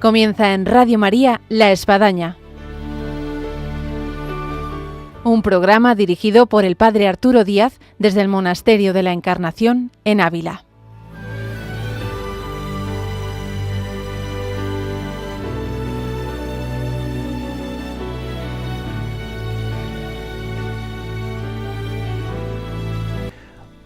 Comienza en Radio María La Espadaña, un programa dirigido por el Padre Arturo Díaz desde el Monasterio de la Encarnación en Ávila.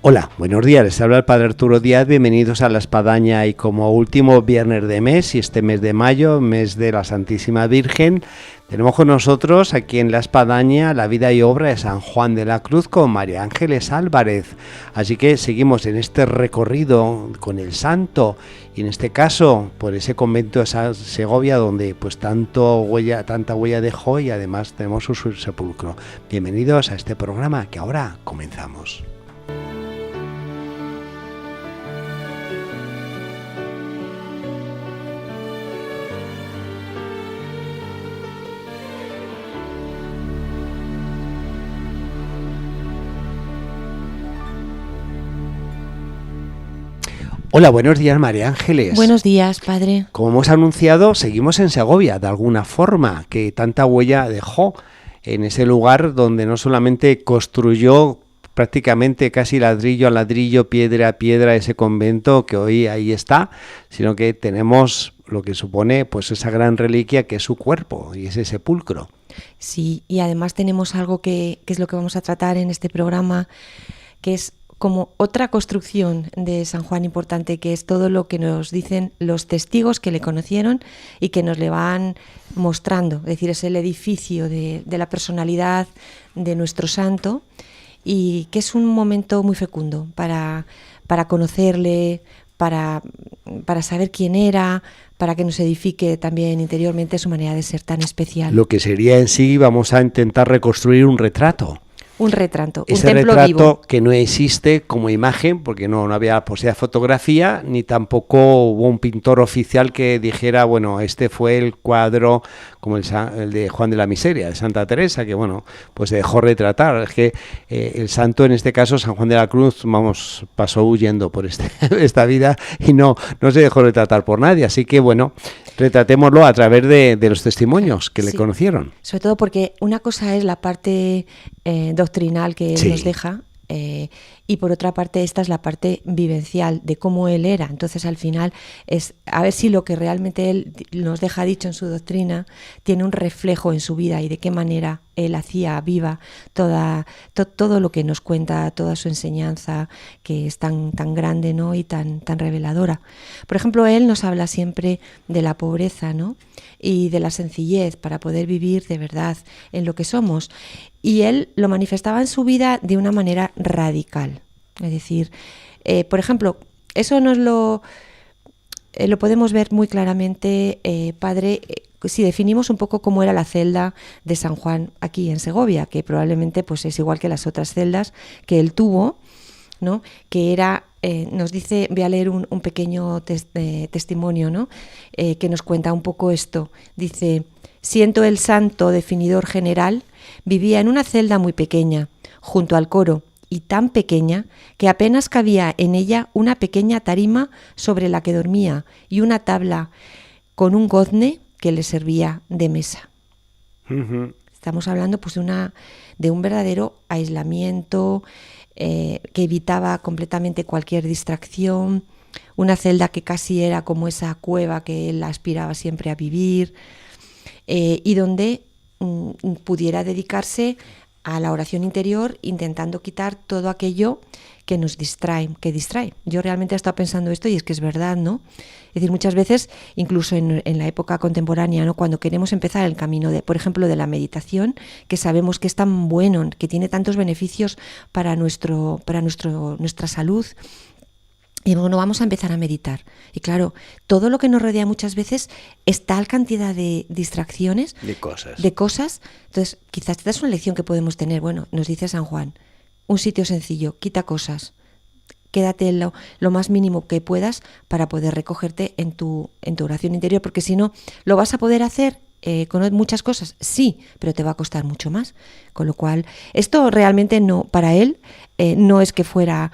Hola, buenos días, les habla el Padre Arturo Díaz, bienvenidos a La Espadaña y como último viernes de mes y este mes de mayo, mes de la Santísima Virgen, tenemos con nosotros aquí en La Espadaña la vida y obra de San Juan de la Cruz con María Ángeles Álvarez. Así que seguimos en este recorrido con el santo y en este caso por ese convento de Segovia donde pues tanta huella dejó y además tenemos su sepulcro. Bienvenidos a este programa que ahora comenzamos. Hola, buenos días María Ángeles. Buenos días, padre. Como hemos anunciado, seguimos en Segovia, de alguna forma, que tanta huella dejó en ese lugar donde no solamente construyó prácticamente casi ladrillo a ladrillo, piedra a piedra ese convento que hoy ahí está, sino que tenemos lo que supone pues esa gran reliquia que es su cuerpo y ese sepulcro. Sí, y además tenemos algo que es lo que vamos a tratar en este programa, que es como otra construcción de San Juan importante, que es todo lo que nos dicen los testigos que le conocieron y que nos le van mostrando, es decir, es el edificio de la personalidad de nuestro santo y que es un momento muy fecundo para conocerle, para saber quién era, para que nos edifique también interiormente su manera de ser tan especial. Lo que sería en sí, vamos a intentar reconstruir un retrato. Un retrato, ese un templo retrato vivo. Que no existe como imagen, porque no había posibilidad de fotografía, ni tampoco hubo un pintor oficial que dijera, bueno, este fue el cuadro como el de Juan de la Miseria, de Santa Teresa, que bueno, pues se dejó retratar. Es que el santo, en este caso, San Juan de la Cruz, pasó huyendo por esta vida y no se dejó retratar por nadie. Así que bueno, retratémoslo a través de los testimonios que le conocieron. Sobre todo porque una cosa es la parte doctrinal que él nos deja y por otra parte esta es la parte vivencial de cómo él era. Entonces al final es a ver si lo que realmente él nos deja dicho en su doctrina tiene un reflejo en su vida y de qué manera él hacía viva todo lo que nos cuenta, toda su enseñanza que es tan grande, ¿no? Y tan reveladora. Por ejemplo, él nos habla siempre de la pobreza, ¿no? Y de la sencillez para poder vivir de verdad en lo que somos. Y él lo manifestaba en su vida de una manera radical. Es decir, por ejemplo, eso nos lo podemos ver muy claramente, padre, si definimos un poco cómo era la celda de San Juan aquí en Segovia, que probablemente pues es igual que las otras celdas que él tuvo, ¿no? Que era, nos dice, voy a leer un pequeño testimonio, ¿no? Que nos cuenta un poco esto. Dice: siento el santo definidor general, vivía en una celda muy pequeña, junto al coro, y tan pequeña que apenas cabía en ella una pequeña tarima sobre la que dormía y una tabla con un gozne que le servía de mesa. Uh-huh. Estamos hablando pues de un verdadero aislamiento que evitaba completamente cualquier distracción, una celda que casi era como esa cueva que él aspiraba siempre a vivir y donde pudiera dedicarse a la oración interior, intentando quitar todo aquello que nos distrae, Yo realmente he estado pensando esto y es que es verdad, ¿no? Es decir, muchas veces, incluso en la época contemporánea, ¿no? Cuando queremos empezar el camino por ejemplo, de la meditación, que sabemos que es tan bueno, que tiene tantos beneficios para nuestra salud. Y bueno, vamos a empezar a meditar. Y claro, todo lo que nos rodea muchas veces es tal cantidad de distracciones, de cosas. Entonces, quizás esta es una lección que podemos tener. Bueno, nos dice San Juan, un sitio sencillo, quita cosas. Quédate lo más mínimo que puedas para poder recogerte en tu oración interior, porque si no, lo vas a poder hacer con muchas cosas, sí, pero te va a costar mucho más. Con lo cual, esto realmente no, para él, no es que fuera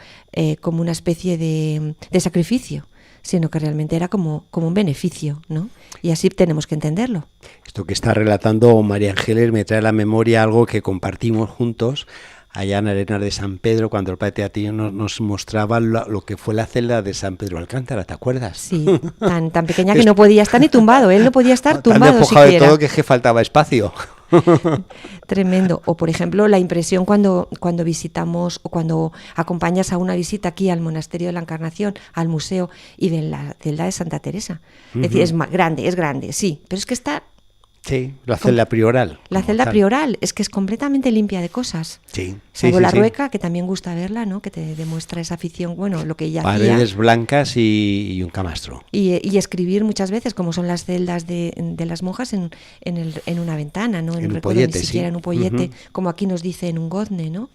como una especie de sacrificio, sino que realmente era como un beneficio, ¿no? Y así tenemos que entenderlo. Esto que está relatando María Ángeles me trae a la memoria algo que compartimos juntos allá en Arenas de San Pedro, cuando el padre Teatillo nos mostraba lo que fue la celda de San Pedro Alcántara, ¿te acuerdas? Sí, tan pequeña que no podía estar ni tumbado, él no podía estar tumbado tan despojado siquiera. de todo que es que faltaba espacio. Tremendo. O por ejemplo, la impresión cuando visitamos o cuando acompañas a una visita aquí al Monasterio de la Encarnación, al museo, y ven la celda de Santa Teresa. Es decir, es grande, sí, pero es que está... Sí, la celda prioral. La celda prioral, es que es completamente limpia de cosas. Sí. Salvo la rueca, que también gusta verla, ¿no? Que te demuestra esa afición, bueno, lo que ella hacía. Paredes blancas y un camastro. Y escribir muchas veces, como son las celdas de las monjas, en una ventana, ¿no? En un recuerdo, pollete, ni siquiera en un pollete, como aquí nos dice en un gozne, ¿no?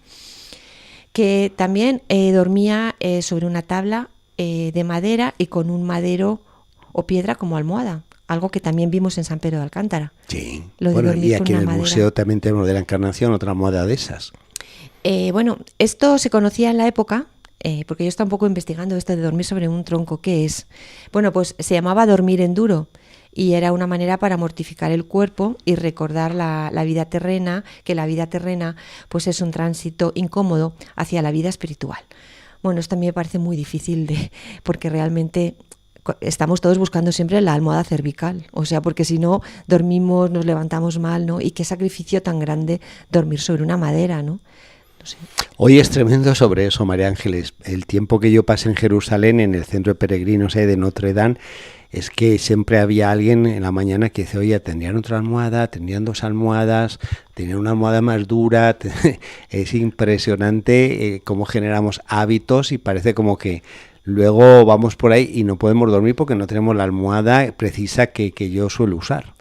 Que también dormía sobre una tabla de madera y con un madero o piedra como almohada. Algo que también vimos en San Pedro de Alcántara. Sí. Bueno, y aquí en el museo también tenemos de la Encarnación otra moda de esas. Bueno, esto se conocía en la época, porque yo estaba un poco investigando esto de dormir sobre un tronco. ¿Qué es? Bueno, pues se llamaba dormir en duro y era una manera para mortificar el cuerpo y recordar la vida terrena, que la vida terrena pues es un tránsito incómodo hacia la vida espiritual. Bueno, esto a mí me parece muy difícil porque realmente... estamos todos buscando siempre la almohada cervical, o sea, porque si no dormimos, nos levantamos mal, ¿no? Y qué sacrificio tan grande dormir sobre una madera, ¿no? No sé. Hoy es tremendo sobre eso, María Ángeles. El tiempo que yo pasé en Jerusalén, en el centro de peregrinos de Notre Dame, es que siempre había alguien en la mañana que dice, oye, tendrían otra almohada, tendrían 2 almohadas, tenían una almohada más dura. Es impresionante cómo generamos hábitos y parece como que luego vamos por ahí y no podemos dormir porque no tenemos la almohada precisa que yo suelo usar.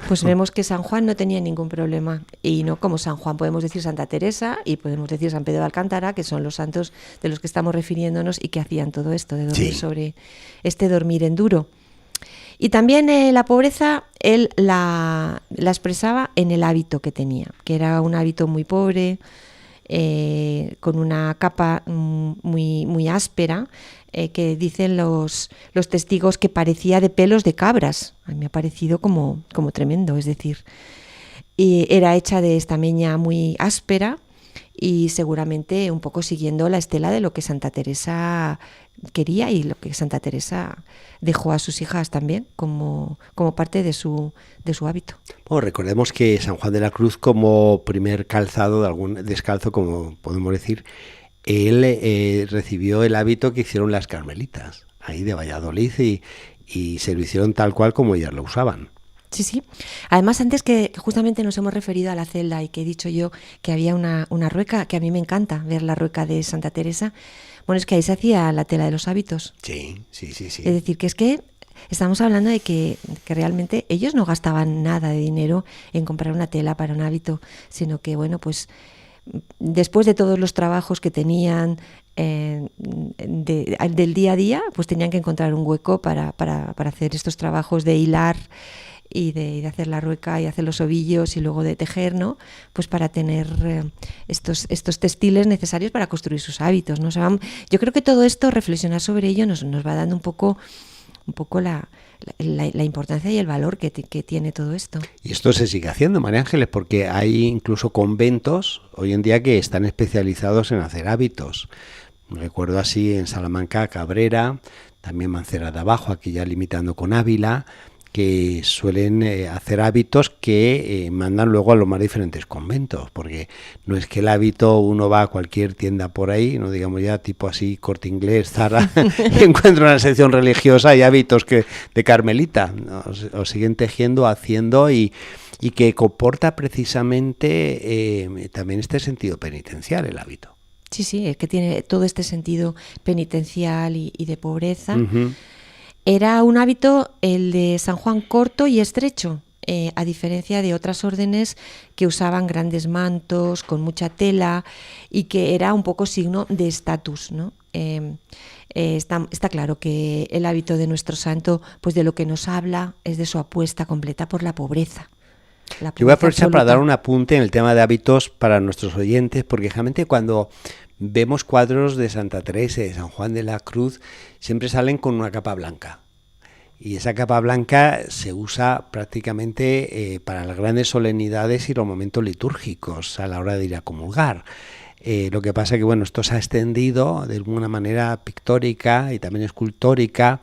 Pues vemos que San Juan no tenía ningún problema. Y no como San Juan, podemos decir Santa Teresa y podemos decir San Pedro de Alcántara, que son los santos de los que estamos refiriéndonos y que hacían todo esto de dormir sobre dormir en duro. Y también la pobreza él la expresaba en el hábito que tenía, que era un hábito muy pobre, con una capa muy áspera, que dicen los testigos que parecía de pelos de cabras. A mí me ha parecido como tremendo, es decir, y era hecha de estameña muy áspera y seguramente un poco siguiendo la estela de lo que Santa Teresa quería y lo que Santa Teresa dejó a sus hijas también como parte de su hábito. Bueno, recordemos que San Juan de la Cruz, como primer calzado, descalzo, como podemos decir, él recibió el hábito que hicieron las carmelitas, ahí de Valladolid, y se lo hicieron tal cual como ellas lo usaban. Sí, sí. Además, antes que justamente nos hemos referido a la celda y que he dicho yo que había una rueca, que a mí me encanta ver la rueca de Santa Teresa, bueno, es que ahí se hacía la tela de los hábitos. Sí. Es decir, que es que estamos hablando de que realmente ellos no gastaban nada de dinero en comprar una tela para un hábito, sino que, bueno, pues después de todos los trabajos que tenían del día a día, pues tenían que encontrar un hueco para hacer estos trabajos de hilar y de hacer la rueca y hacer los ovillos y luego de tejer, ¿no? Pues para tener estos textiles necesarios para construir sus hábitos, ¿no? O sea, yo creo que todo esto, reflexionar sobre ello, nos va dando un poco la importancia y el valor que tiene todo esto. Y esto se sigue haciendo, María Ángeles, porque hay incluso conventos hoy en día que están especializados en hacer hábitos. Recuerdo así en Salamanca, Cabrera, también Mancera de Abajo, aquí ya limitando con Ávila, que suelen hacer hábitos que mandan luego a los más diferentes conventos, porque no es que el hábito uno va a cualquier tienda por ahí, no digamos ya tipo así Corte Inglés, Zara, y encuentra una sección religiosa y hábitos de Carmelita, ¿no? O siguen tejiendo, haciendo y que comporta precisamente también este sentido penitencial el hábito. Sí, es que tiene todo este sentido penitencial y de pobreza. Uh-huh. Era un hábito, el de San Juan, corto y estrecho, a diferencia de otras órdenes que usaban grandes mantos con mucha tela y que era un poco signo de estatus, ¿no? Está claro que el hábito de nuestro santo, pues de lo que nos habla es de su apuesta completa por la pobreza. Yo voy a aprovechar para dar un apunte en el tema de hábitos para nuestros oyentes, porque realmente cuando vemos cuadros de Santa Teresa y de San Juan de la Cruz, siempre salen con una capa blanca. Y esa capa blanca se usa prácticamente para las grandes solemnidades y los momentos litúrgicos a la hora de ir a comulgar. Lo que pasa es que bueno, esto se ha extendido de alguna manera pictórica y también escultórica,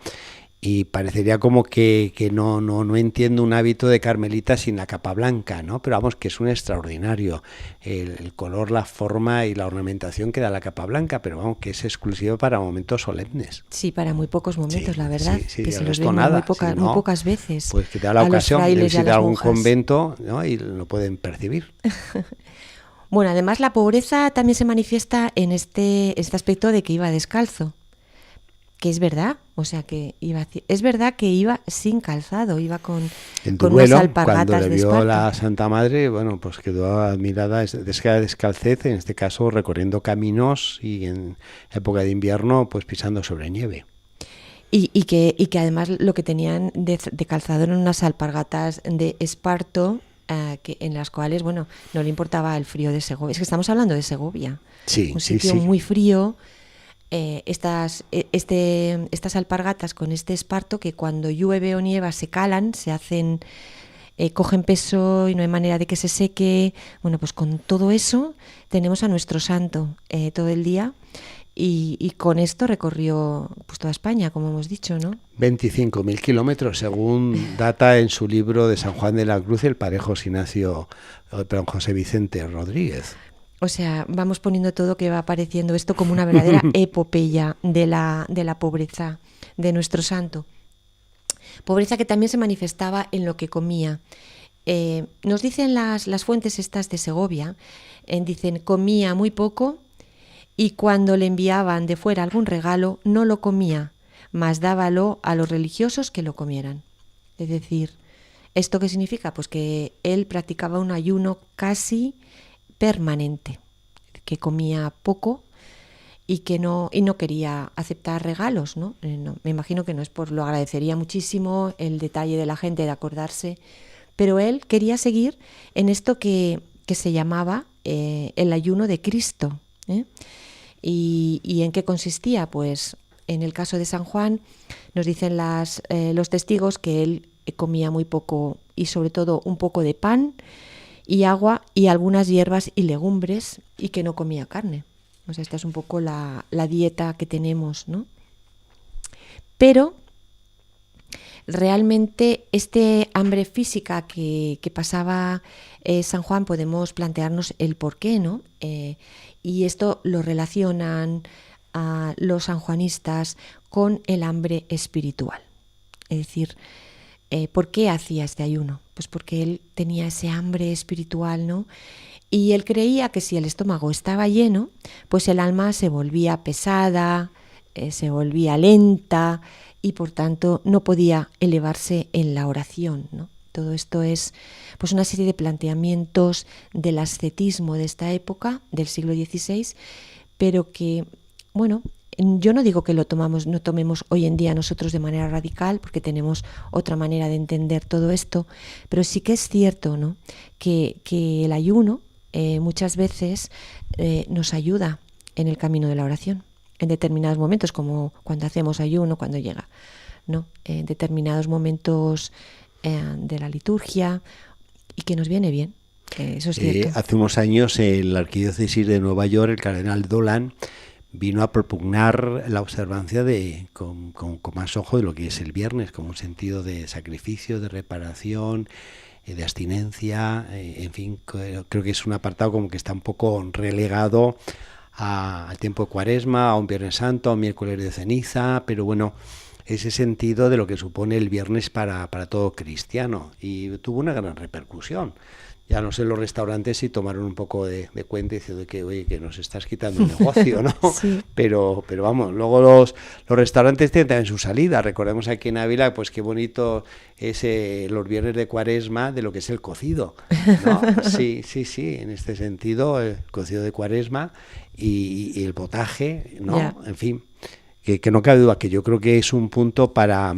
y parecería como que no entiendo un hábito de carmelita sin la capa blanca, ¿no? Pero vamos, que es un extraordinario el color, la forma y la ornamentación que da la capa blanca, pero vamos, que es exclusivo para momentos solemnes. Sí, para muy pocos momentos, sí, la verdad, sí, que se el los resto ven nada, muy pocas veces. Pues que te da la ocasión de visitar algún monjas. convento, ¿no? Y lo pueden percibir. Bueno, además la pobreza también se manifiesta en este aspecto de que iba descalzo, que es verdad, o sea que es verdad que iba sin calzado, iba con unas alpargatas cuando le de vio esparto. la Santa Madre, bueno, pues quedó admirada de esa descalcez, en este caso recorriendo caminos y en época de invierno pues pisando sobre nieve. Y que además lo que tenían de calzado eran unas alpargatas de esparto, en las cuales, bueno, no le importaba el frío de Segovia. Es que estamos hablando de Segovia, un sitio muy frío. Estas alpargatas con este esparto que cuando llueve o nieva se calan, se hacen, cogen peso y no hay manera de que se seque. Bueno, pues con todo eso tenemos a nuestro santo todo el día. Y con esto recorrió pues toda España, como hemos dicho, ¿no? 25.000 kilómetros, según data en su libro de San Juan de la Cruz el padre José Vicente Rodríguez. O sea, vamos poniendo todo que va apareciendo esto como una verdadera epopeya de la pobreza de nuestro santo. Pobreza que también se manifestaba en lo que comía. Nos dicen las fuentes estas de Segovia, dicen comía muy poco, y cuando le enviaban de fuera algún regalo, no lo comía, mas dábalo a los religiosos que lo comieran. Es decir, ¿esto qué significa? Pues que él practicaba un ayuno casi permanente, que comía poco y no quería aceptar regalos, ¿no? Me imagino que no es por lo agradecería muchísimo el detalle de la gente de acordarse, pero él quería seguir en esto que se llamaba el ayuno de Cristo, ¿eh? ¿Y en qué consistía? Pues en el caso de San Juan nos dicen los testigos que él comía muy poco y sobre todo un poco de pan y agua y algunas hierbas y legumbres, y que no comía carne. O sea, esta es un poco la dieta que tenemos, ¿no? Pero realmente este hambre física que pasaba San Juan, podemos plantearnos el por qué, ¿no? Y esto lo relacionan a los sanjuanistas con el hambre espiritual. Es decir, ¿por qué hacía este ayuno? Pues porque él tenía ese hambre espiritual, ¿no? Y él creía que si el estómago estaba lleno, pues el alma se volvía pesada, se volvía lenta y por tanto no podía elevarse en la oración, ¿no? Todo esto es pues una serie de planteamientos del ascetismo de esta época, del siglo XVI, pero que, bueno, yo no digo que no tomemos hoy en día nosotros de manera radical, porque tenemos otra manera de entender todo esto, pero sí que es cierto, ¿no?, que el ayuno muchas veces nos ayuda en el camino de la oración, en determinados momentos, como cuando hacemos ayuno, cuando llega, ¿no?, en determinados momentos de la liturgia, y que nos viene bien. Eso es cierto. Hace unos años en la arquidiócesis de Nueva York el cardenal Dolan vino a propugnar la observancia con más ojo de lo que es el viernes, como un sentido de sacrificio, de reparación, de abstinencia, en fin, creo que es un apartado como que está un poco relegado al tiempo de Cuaresma, a un Viernes Santo, a un miércoles de ceniza, pero bueno, ese sentido de lo que supone el viernes para todo cristiano, y tuvo una gran repercusión. Ya no sé los restaurantes si tomaron un poco de cuenta diciendo que, oye, que nos estás quitando el negocio, ¿no? Sí. Pero vamos, luego los restaurantes tienen también su salida. Recordemos aquí en Ávila, pues qué bonito es los viernes de Cuaresma de lo que es el cocido, ¿no? Sí, en este sentido, el cocido de Cuaresma y el potaje, ¿no? Yeah. En fin, que no cabe duda, que yo creo que es un punto para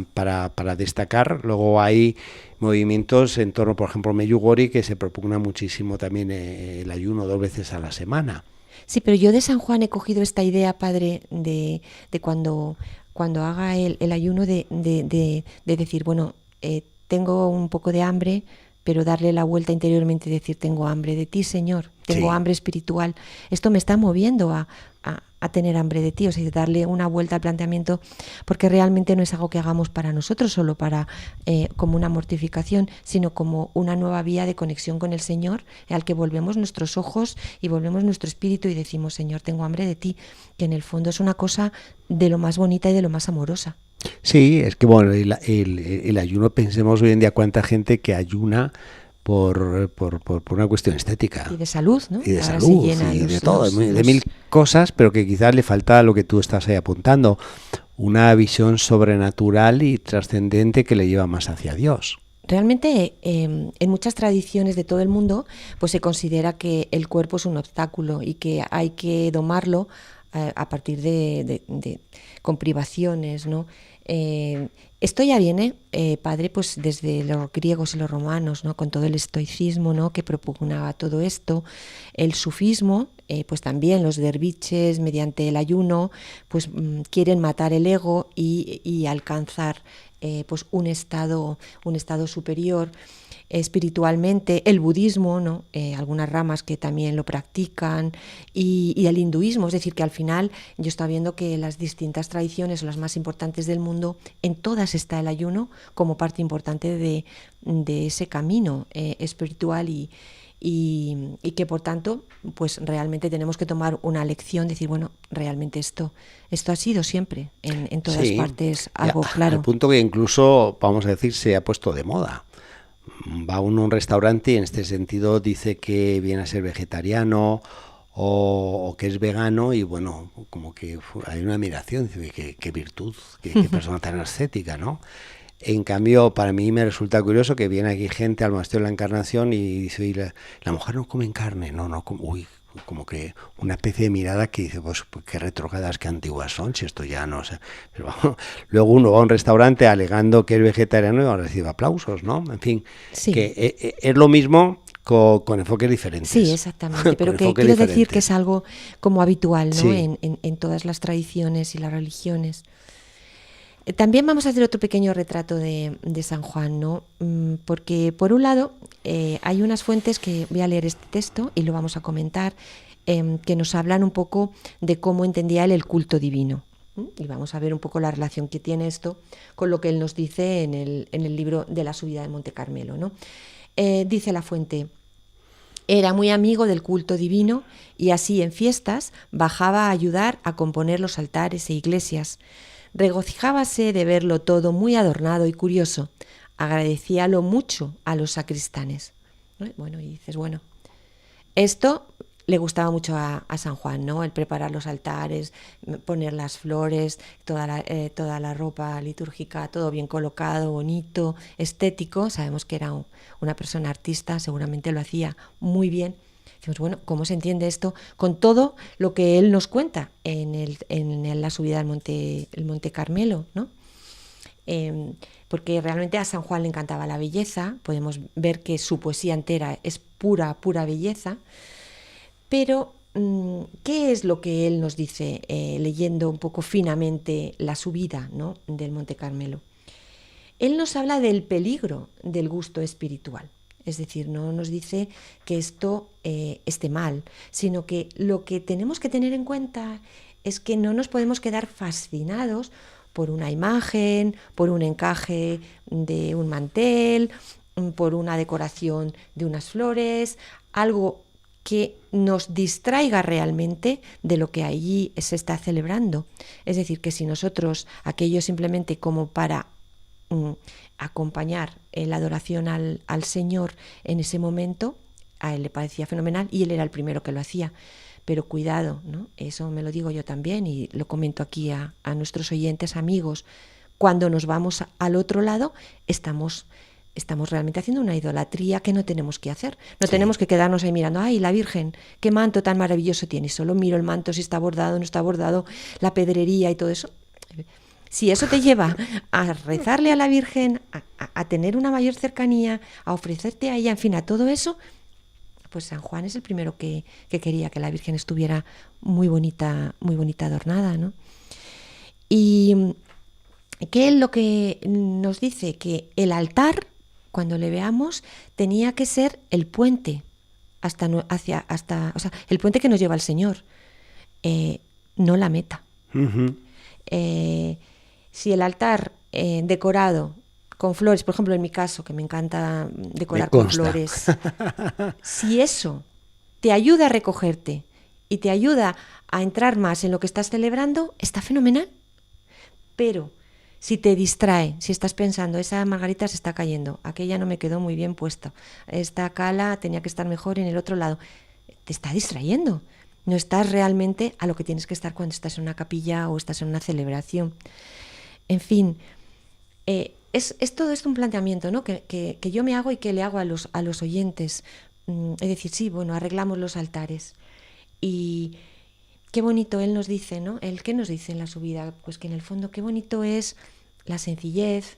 destacar. Luego hay movimientos en torno, por ejemplo, Medjugorje, que se propugna muchísimo también el ayuno 2 veces a la semana. Sí, pero yo de San Juan he cogido esta idea, padre, de cuando haga el ayuno de decir, bueno, tengo un poco de hambre, pero darle la vuelta interiormente y decir, tengo hambre de ti, Señor, tengo hambre espiritual. Esto me está moviendo a tener hambre de ti, o sea, darle una vuelta al planteamiento, porque realmente no es algo que hagamos para nosotros, solo para como una mortificación, sino como una nueva vía de conexión con el Señor, al que volvemos nuestros ojos y volvemos nuestro espíritu y decimos, Señor, tengo hambre de ti, que en el fondo es una cosa de lo más bonita y de lo más amorosa. Sí, es que bueno, el ayuno, pensemos hoy en día cuánta gente que ayuna por una cuestión estética. Y de salud, ¿no? Y de salud, y de todo, de mil cosas, pero que quizás le falta lo que tú estás ahí apuntando, una visión sobrenatural y trascendente que le lleva más hacia Dios. Realmente en muchas tradiciones de todo el mundo pues se considera que el cuerpo es un obstáculo y que hay que domarlo a partir con privaciones, ¿no? Esto ya viene, padre, pues desde los griegos y los romanos, ¿no? Con todo el estoicismo, ¿no? Que propugnaba todo esto, el sufismo, pues también los derviches mediante el ayuno pues quieren matar el ego y alcanzar pues un estado superior espiritualmente. El budismo, ¿no? Algunas ramas que también lo practican, y el hinduismo, es decir, que al final yo estaba viendo que las distintas tradiciones, las más importantes del mundo, en todas está el ayuno como parte importante de ese camino espiritual y que por tanto pues realmente tenemos que tomar una lección, decir, bueno, realmente esto ha sido siempre en todas partes algo claro. Al punto que incluso, vamos a decir, se ha puesto de moda. Va uno a un restaurante y en este sentido dice que viene a ser vegetariano o que es vegano, y bueno, como que hay una admiración, dice, qué virtud, qué persona tan ascética, ¿no? En cambio, para mí me resulta curioso que viene aquí gente al Monasterio de la Encarnación y dice, oye, la mujer no come carne, como que una especie de mirada que dice, pues qué retrógradas, qué antiguas son, si esto ya no sé. Pero bueno, luego uno va a un restaurante alegando que es vegetariano y ahora recibe aplausos, ¿no? En fin, sí. Que es lo mismo con enfoques diferentes. Sí, exactamente, pero que quiero decir que es algo como habitual, ¿no? Sí. En todas las tradiciones y las religiones. También vamos a hacer otro pequeño retrato de San Juan, ¿no? Porque por un lado hay unas fuentes que voy a leer este texto y lo vamos a comentar, que nos hablan un poco de cómo entendía él el culto divino. Y vamos a ver un poco la relación que tiene esto con lo que él nos dice en el libro de la subida del Monte Carmelo, ¿no? Dice la fuente: era muy amigo del culto divino y así en fiestas bajaba a ayudar a componer los altares e iglesias. Regocijábase de verlo todo muy adornado y curioso. Agradecíalo mucho a los sacristanes. Bueno, y dices, bueno, esto le gustaba mucho a San Juan, ¿no? El preparar los altares, poner las flores, toda la ropa litúrgica, todo bien colocado, bonito, estético. Sabemos que era una persona artista, seguramente lo hacía muy bien. Decimos, bueno, ¿cómo se entiende esto con todo lo que él nos cuenta en la subida al Monte Carmelo, ¿no? Porque realmente a San Juan le encantaba la belleza, podemos ver que su poesía entera es pura belleza, pero ¿qué es lo que él nos dice leyendo un poco finamente la subida, ¿no? del Monte Carmelo? Él nos habla del peligro del gusto espiritual. Es decir, no nos dice que esto esté mal, sino que lo que tenemos que tener en cuenta es que no nos podemos quedar fascinados por una imagen, por un encaje de un mantel, por una decoración de unas flores, algo que nos distraiga realmente de lo que allí se está celebrando. Es decir, que si nosotros aquello simplemente como para acompañar la adoración al Señor en ese momento, a él le parecía fenomenal y él era el primero que lo hacía. Pero cuidado, ¿no? Eso me lo digo yo también y lo comento aquí a nuestros oyentes, amigos. Cuando nos vamos al otro lado, estamos realmente haciendo una idolatría que no tenemos que hacer. No tenemos que quedarnos ahí mirando, ¡ay, la Virgen, qué manto tan maravilloso tiene! Y solo miro el manto, si está bordado, no está bordado, la pedrería y todo eso. Si eso te lleva a rezarle a la Virgen, a tener una mayor cercanía, a ofrecerte a ella, en fin, a todo eso, pues San Juan es el primero que quería que la Virgen estuviera muy bonita adornada, ¿no? Y que él lo que nos dice, que el altar, cuando le veamos, tenía que ser el puente o sea, el puente que nos lleva al Señor, no la meta. Uh-huh. Si el altar decorado con flores, por ejemplo en mi caso, que me encanta decorar con flores, si eso te ayuda a recogerte y te ayuda a entrar más en lo que estás celebrando, está fenomenal. Pero si te distrae, si estás pensando, esa margarita se está cayendo, aquella no me quedó muy bien puesta, esta cala tenía que estar mejor en el otro lado, te está distrayendo. No estás realmente a lo que tienes que estar cuando estás en una capilla o estás en una celebración. En fin, es todo esto un planteamiento, ¿no? que yo me hago y que le hago a los oyentes. Es decir, sí, bueno, arreglamos los altares. Y qué bonito él nos dice, ¿no? Él, ¿qué nos dice en la subida? Pues que en el fondo qué bonito es la sencillez,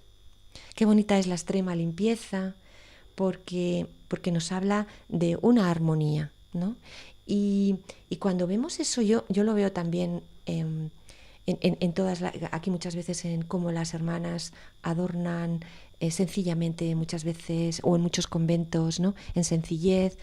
qué bonita es la extrema limpieza, porque nos habla de una armonía, ¿no? Y cuando vemos eso, yo lo veo también en todas, aquí muchas veces en cómo las hermanas adornan sencillamente muchas veces, o en muchos conventos, ¿no? En sencillez,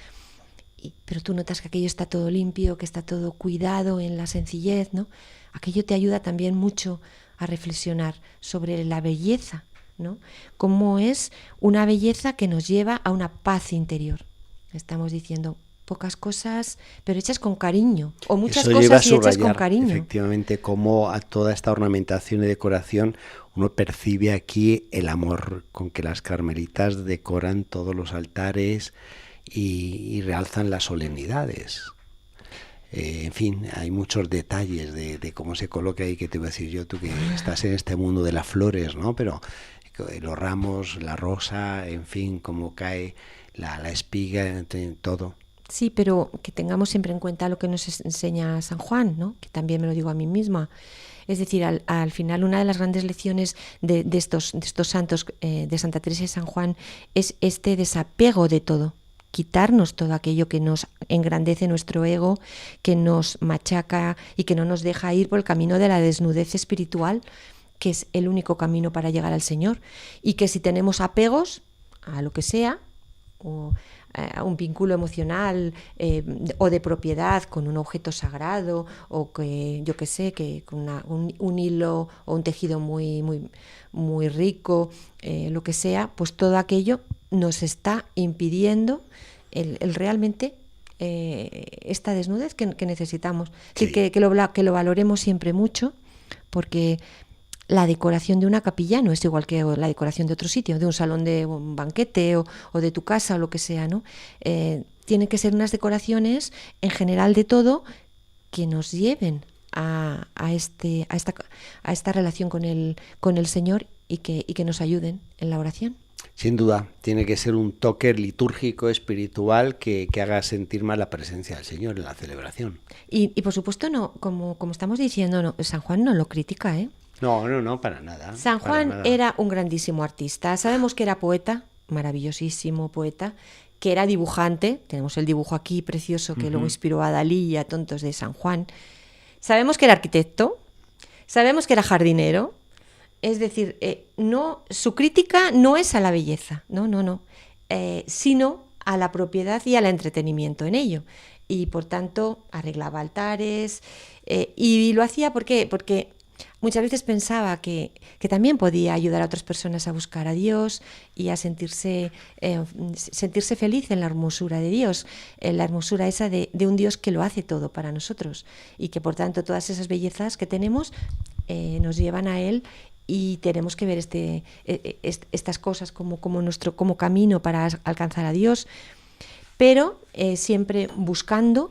pero tú notas que aquello está todo limpio, que está todo cuidado en la sencillez, ¿no? Aquello te ayuda también mucho a reflexionar sobre la belleza, ¿no? Cómo es una belleza que nos lleva a una paz interior. Estamos diciendo pocas cosas, pero hechas con cariño, o muchas Eso cosas y subrayar, hechas con cariño. Efectivamente, cómo a toda esta ornamentación y decoración uno percibe aquí el amor con que las carmelitas decoran todos los altares y realzan las solemnidades. En fin, hay muchos detalles de cómo se coloca ahí, que te voy a decir yo, tú que estás en este mundo de las flores, ¿no? Pero los ramos, la rosa, en fin, cómo cae la espiga, todo. Sí, pero que tengamos siempre en cuenta lo que nos enseña San Juan, ¿no? Que también me lo digo a mí misma. Es decir, al final una de las grandes lecciones de estos santos, de Santa Teresa y San Juan, es este desapego de todo. Quitarnos todo aquello que nos engrandece nuestro ego, que nos machaca y que no nos deja ir por el camino de la desnudez espiritual, que es el único camino para llegar al Señor. Y que si tenemos apegos a lo que sea, o a un vínculo emocional o de propiedad con un objeto sagrado, o que yo qué sé, que con un hilo o un tejido muy, muy, muy rico, lo que sea, pues todo aquello nos está impidiendo el realmente esta desnudez que necesitamos. Sí. Es decir, que lo valoremos siempre mucho, porque la decoración de una capilla no es igual que la decoración de otro sitio, de un salón de un banquete o de tu casa o lo que sea, ¿no? Tienen que ser unas decoraciones en general de todo que nos lleven a esta relación con el Señor y que nos ayuden en la oración. Sin duda, tiene que ser un toque litúrgico, espiritual, que haga sentir más la presencia del Señor en la celebración. Y por supuesto, no, como estamos diciendo, no, San Juan no lo critica, ¿eh? No, para nada. San Juan era un grandísimo artista. Sabemos que era poeta, maravillosísimo poeta, que era dibujante. Tenemos el dibujo aquí precioso que luego inspiró a Dalí y a tontos de San Juan. Sabemos que era arquitecto, sabemos que era jardinero. Es decir, no, su crítica no es a la belleza, no, sino a la propiedad y al entretenimiento en ello. Y por tanto arreglaba altares y lo hacía porque muchas veces pensaba que también podía ayudar a otras personas a buscar a Dios y a sentirse feliz en la hermosura de Dios, en la hermosura esa de un Dios que lo hace todo para nosotros, y que por tanto todas esas bellezas que tenemos nos llevan a Él, y tenemos que ver estas cosas como camino para alcanzar a Dios, pero siempre buscando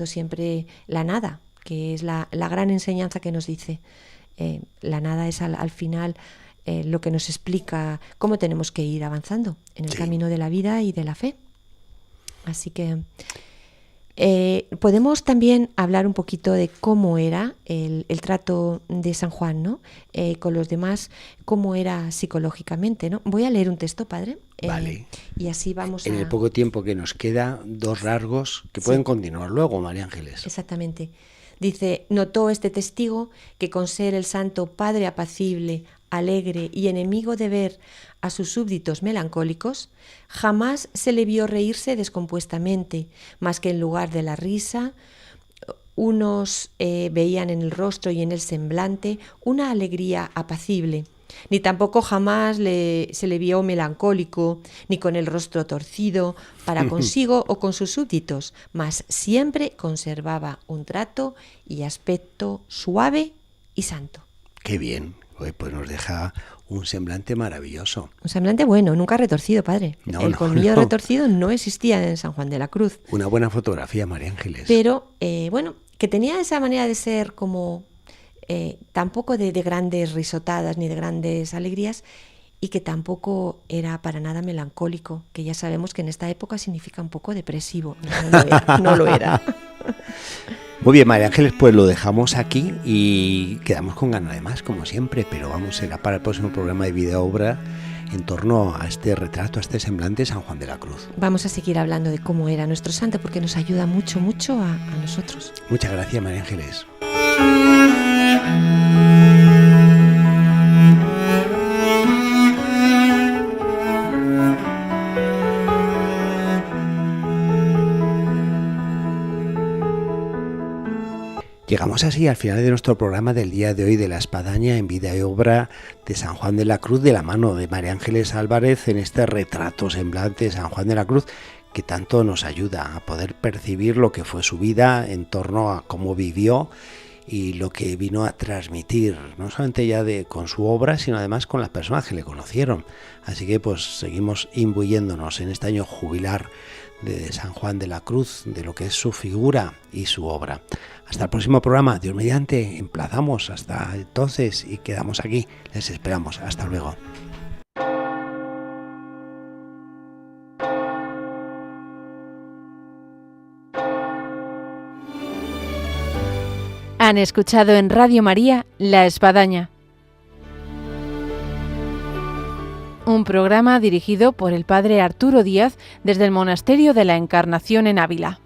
siempre la nada, que es la gran enseñanza que nos dice. La nada es al final lo que nos explica cómo tenemos que ir avanzando en el camino de la vida y de la fe. Así que Podemos también hablar un poquito de cómo era el trato de San Juan, ¿no? Con los demás, cómo era psicológicamente, ¿no? Voy a leer un texto, padre. Vale. Y así vamos en el poco tiempo que nos queda, 2 rasgos que pueden continuar luego, María Ángeles. Exactamente. Dice, notó este testigo que con ser el santo padre apacible, alegre y enemigo de ver a sus súbditos melancólicos, jamás se le vio reírse descompuestamente, más que en lugar de la risa, unos veían en el rostro y en el semblante una alegría apacible. Ni tampoco jamás se le vio melancólico, ni con el rostro torcido, para consigo o con sus súbditos, mas siempre conservaba un trato y aspecto suave y santo. ¡Qué bien! Pues nos deja un semblante maravilloso. Un semblante bueno, nunca retorcido, padre. El colmillo retorcido no existía en San Juan de la Cruz. Una buena fotografía, María Ángeles. Pero, bueno, que tenía esa manera de ser como... tampoco de grandes risotadas ni de grandes alegrías, y que tampoco era para nada melancólico, que ya sabemos que en esta época significa un poco depresivo. No lo era. Muy bien, María Ángeles, pues lo dejamos aquí y quedamos con ganas de más, como siempre, pero será para el próximo programa de Vida Obra en torno a este retrato, a este semblante de San Juan de la Cruz. Vamos a seguir hablando de cómo era nuestro santo, porque nos ayuda mucho, mucho a nosotros. Muchas gracias, María Ángeles. Llegamos así al final de nuestro programa del día de hoy de La Espadaña en Vida y Obra de San Juan de la Cruz, de la mano de María Ángeles Álvarez, en este retrato semblante de San Juan de la Cruz, que tanto nos ayuda a poder percibir lo que fue su vida en torno a cómo vivió y lo que vino a transmitir, no solamente ya con su obra, sino además con las personas que le conocieron. Así que pues seguimos imbuyéndonos en este año jubilar de San Juan de la Cruz, de lo que es su figura y su obra. Hasta el próximo programa, Dios mediante, emplazamos hasta entonces y quedamos aquí. Les esperamos. Hasta luego. Han escuchado en Radio María La Espadaña, un programa dirigido por el padre Arturo Díaz desde el Monasterio de la Encarnación en Ávila.